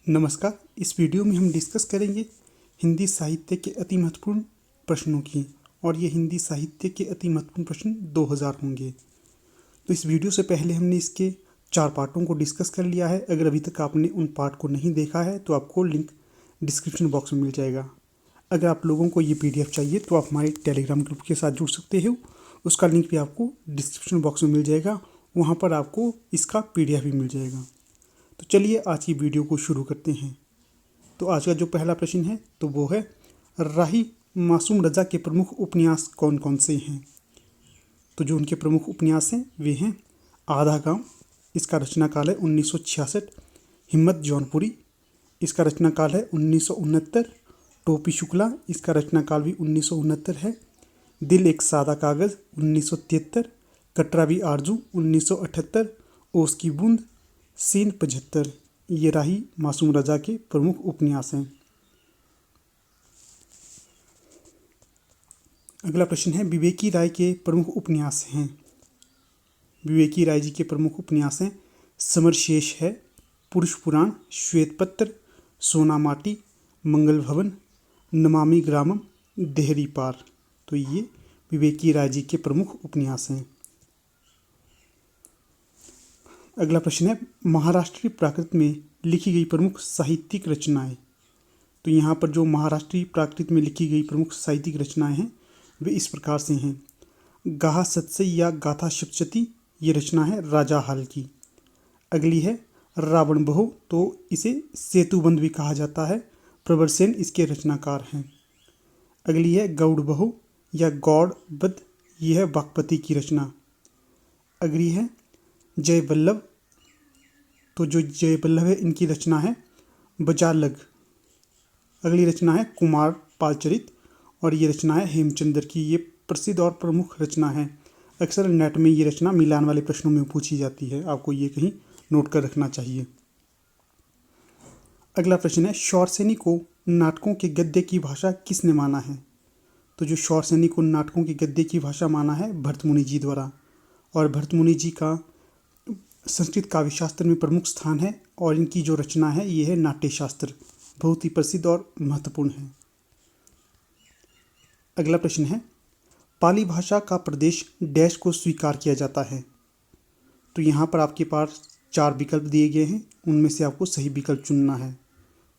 नमस्कार। इस वीडियो में हम डिस्कस करेंगे हिंदी साहित्य के अति महत्वपूर्ण प्रश्नों की, और ये हिंदी साहित्य के अति महत्वपूर्ण प्रश्न 2000 होंगे। तो इस वीडियो से पहले हमने इसके 4 पार्टों को डिस्कस कर लिया है। अगर अभी तक आपने उन पार्ट को नहीं देखा है तो आपको लिंक डिस्क्रिप्शन बॉक्स में मिल जाएगा। अगर आप लोगों को ये PDF चाहिए तो आप हमारे टेलीग्राम ग्रुप के साथ जुड़ सकते हो, उसका लिंक भी आपको डिस्क्रिप्शन बॉक्स में मिल जाएगा। वहाँ पर आपको इसका PDF भी मिल जाएगा। तो चलिए आज की वीडियो को शुरू करते हैं। तो आज का जो पहला प्रश्न है तो वो है, राही मासूम रजा के प्रमुख उपन्यास कौन कौन से हैं। तो जो उनके प्रमुख उपन्यास हैं वे हैं आधा गांव, इसका रचना काल है 1966। हिम्मत जौनपुरी, इसका रचना काल है 1969। टोपी शुक्ला, इसका रचना काल भी 1969 है। दिल एक सादा कागज़ 1973। कटरावी आरजू 1978। ओस की बूंद सीन 75। ये राही मासूम रजा के प्रमुख उपन्यास हैं। अगला प्रश्न है, विवेकी राय के प्रमुख उपन्यास हैं। विवेकी राय जी के प्रमुख उपन्यास हैं समरशेष है, पुरुष पुराण, श्वेत पत्र, सोना माटी, मंगल भवन, नमामि ग्रामम, देहरी पार। तो ये विवेकी राय जी के प्रमुख उपन्यास हैं। अगला प्रश्न है, महाराष्ट्रीय प्राकृत में लिखी गई प्रमुख साहित्यिक रचनाएं। तो यहाँ पर जो महाराष्ट्रीय प्राकृत में लिखी गई प्रमुख साहित्यिक रचनाएं हैं वे इस प्रकार से हैं। गाहा सत्सई या गाथा सप्तशती, ये रचना है राजा हाल की। अगली है रावण बहू, तो इसे सेतुबंध भी कहा जाता है, प्रवर सेन इसके रचनाकार हैं। अगली है गौड़ बहू या गौड़ बध, ये है वाकपति की रचना। अगली है जय वल्लभ, तो जो जय वल्लभ है इनकी रचना है बजालग। अगली रचना है कुमार पालचरित, और ये रचना है हेमचंद्र की। ये प्रसिद्ध और प्रमुख रचना है। अक्सर नेट में ये रचना मिलान वाले प्रश्नों में पूछी जाती है, आपको ये कहीं नोट कर रखना चाहिए। अगला प्रश्न है, शौरसेनी को नाटकों के गद्य की भाषा किसने माना है। तो जो शौरसेनी को नाटकों के गद्य की भाषा माना है भरतमुनि जी द्वारा, और भरतमुनि जी का संस्कृत काव्य शास्त्र में प्रमुख स्थान है, और इनकी जो रचना है ये है नाट्य शास्त्र, बहुत ही प्रसिद्ध और महत्वपूर्ण है। अगला प्रश्न है, पाली भाषा का प्रदेश डैश को स्वीकार किया जाता है। तो यहाँ पर आपके पास 4 विकल्प दिए गए हैं, उनमें से आपको सही विकल्प चुनना है।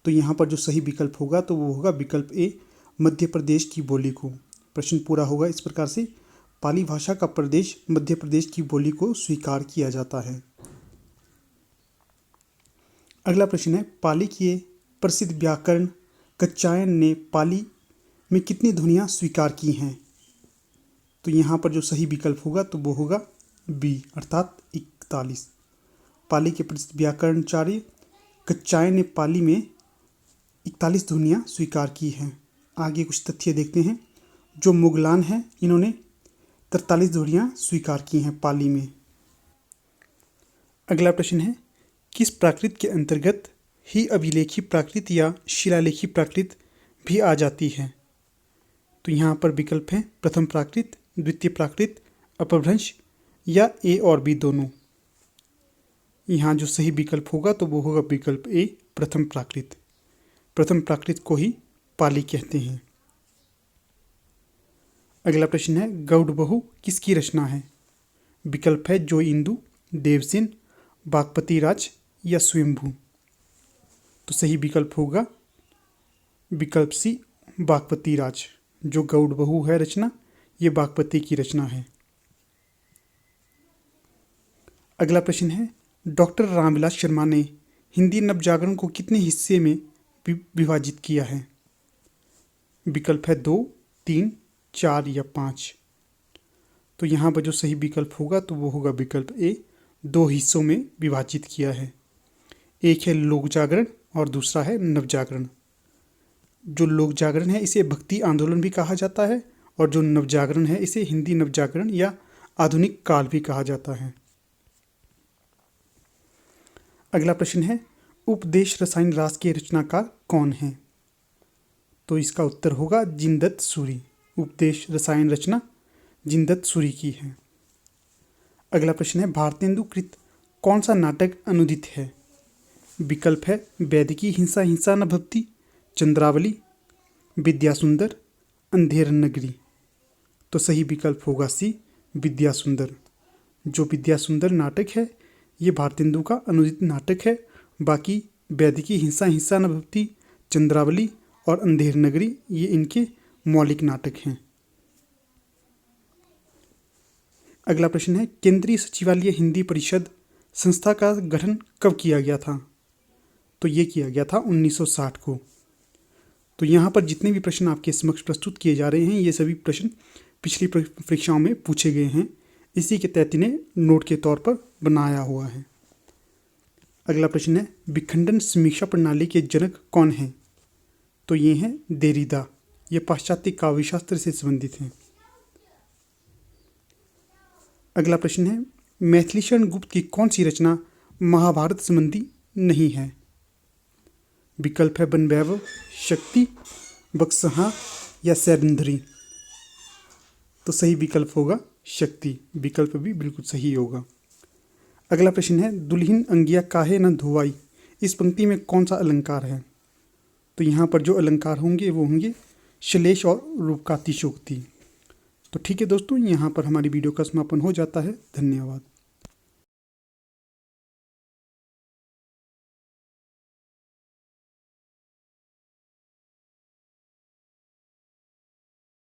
तो यहाँ पर जो सही विकल्प होगा तो वो होगा विकल्प ए, मध्य प्रदेश की बोली को। प्रश्न पूरा होगा इस प्रकार से, पाली भाषा का प्रदेश मध्य प्रदेश की बोली को स्वीकार किया जाता है। अगला प्रश्न है, पाली के प्रसिद्ध व्याकरण कच्चायन ने पाली में कितनी ध्वनियाँ स्वीकार की हैं। तो यहाँ पर जो सही विकल्प होगा तो वो होगा बी, अर्थात 41। पाली के प्रसिद्ध व्याकरणाचार्य कच्चायन ने पाली में 41 ध्वनियाँ स्वीकार की हैं। आगे कुछ तथ्य देखते हैं। जो मुगलान हैं इन्होंने 43 ध्वनियाँ स्वीकार की हैं पाली में। अगला प्रश्न है, किस प्राकृत के अंतर्गत ही अभिलेखी प्राकृत या शिलालेखी प्राकृत भी आ जाती है। तो यहाँ पर विकल्प हैं प्रथम प्राकृत, द्वितीय प्राकृत, अपभ्रंश या ए और बी दोनों। यहाँ जो सही विकल्प होगा तो वो होगा विकल्प ए, प्रथम प्राकृत। प्रथम प्राकृत को ही पाली कहते हैं। अगला प्रश्न है, गौड़ बहू किसकी रचना है। विकल्प है जो इंदु, देवसेन, वाकपति राज या स्वयंभू। तो सही विकल्प होगा विकल्प सी, वाकपति राज। जो गौड़ बहू है रचना, ये वाकपति की रचना है। अगला प्रश्न है, डॉक्टर रामविलास शर्मा ने हिंदी नवजागरण को कितने हिस्से में विभाजित किया है। विकल्प है 2, 3, 4 या 5। तो यहाँ पर जो सही विकल्प होगा तो वो होगा विकल्प ए, 2 हिस्सों में विभाजित किया है। एक है लोक जागरण और दूसरा है नवजागरण। जो लोक जागरण है इसे भक्ति आंदोलन भी कहा जाता है, और जो नवजागरण है इसे हिंदी नवजागरण या आधुनिक काल भी कहा जाता है। अगला प्रश्न है, उपदेश रसायन रास के रचनाकार कौन हैं। तो इसका उत्तर होगा जिनदत्त सूरी। उपदेश रसायन रचना जिनदत्त सूरी की है। अगला प्रश्न है, भारतेंदु कृत कौन सा नाटक अनुदित है। विकल्प है वैदिकी हिंसा हिंसा न भवति, चंद्रावली, विद्यासुंदर, अंधेर नगरी। तो सही विकल्प होगा सी, विद्यासुंदर। जो विद्यासुंदर नाटक है ये भारतेंदु का अनुदित नाटक है। बाकी वैदिकी हिंसा हिंसा न भवति, चंद्रावली और अंधेर नगरी ये इनके मौलिक नाटक हैं। अगला प्रश्न है केंद्रीय सचिवालय हिंदी परिषद संस्था का गठन कब किया गया था? तो ये किया गया था 1960 को। तो यहाँ पर जितने भी प्रश्न आपके समक्ष प्रस्तुत किए जा रहे हैं ये सभी प्रश्न पिछली परीक्षाओं में पूछे गए हैं, इसी के तहत इन्हें नोट के तौर पर बनाया हुआ है। अगला प्रश्न है विखंडन समीक्षा प्रणाली के जनक कौन हैं? तो ये हैं देरिदा। ये पाश्चात्य काव्यशास्त्र से संबंधित हैं। अगला प्रश्न है मैथिलीशरण गुप्त की कौन सी रचना महाभारत संबंधी नहीं है? विकल्प है बनवैभव, शक्ति, बक्सहा या सैरंध्री। तो सही विकल्प होगा शक्ति। विकल्प भी बिल्कुल सही होगा। अगला प्रश्न है दुल्हिन अंगिया काहे न धोवाई, इस पंक्ति में कौन सा अलंकार है? तो यहाँ पर जो अलंकार होंगे वो होंगे श्लेष और रूपकातिशोक्ति। तो ठीक है दोस्तों, यहाँ पर हमारी वीडियो का समापन हो जाता है। धन्यवाद।